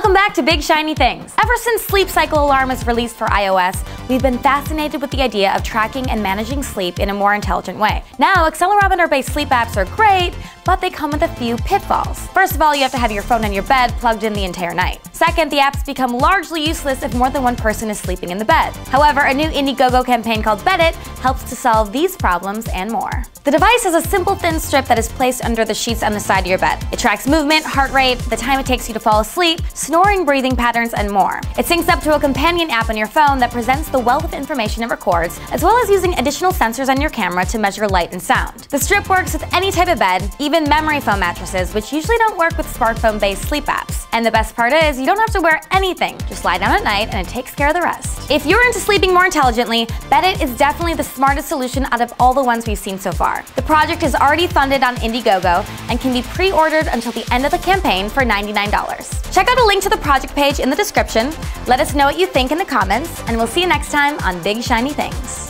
Welcome back to Big Shiny Things. Ever since Sleep Cycle Alarm was released for iOS, we've been fascinated with the idea of tracking and managing sleep in a more intelligent way. Now, accelerometer-based sleep apps are great, but they come with a few pitfalls. First of all, you have to have your phone on your bed plugged in the entire night. Second, the apps become largely useless if more than one person is sleeping in the bed. However, a new Indiegogo campaign called Bet It helps to solve these problems and more. The device has a simple thin strip that is placed under the sheets on the side of your bed. It tracks movement, heart rate, the time it takes you to fall asleep, snoring, breathing patterns, and more. It syncs up to a companion app on your phone that presents the wealth of information it records, as well as using additional sensors on your camera to measure light and sound. The strip works with any type of bed, even memory foam mattresses, which usually don't work with smartphone-based sleep apps. And the best part is, you don't have to wear anything. Just lie down at night and it takes care of the rest. If you're into sleeping more intelligently, Bet It is definitely the smartest solution out of all the ones we've seen so far. The project is already funded on Indiegogo and can be pre-ordered until the end of the campaign for $99. Check out a link to the project page in the description. Let us know what you think in the comments, and we'll see you next time on Big Shiny Things.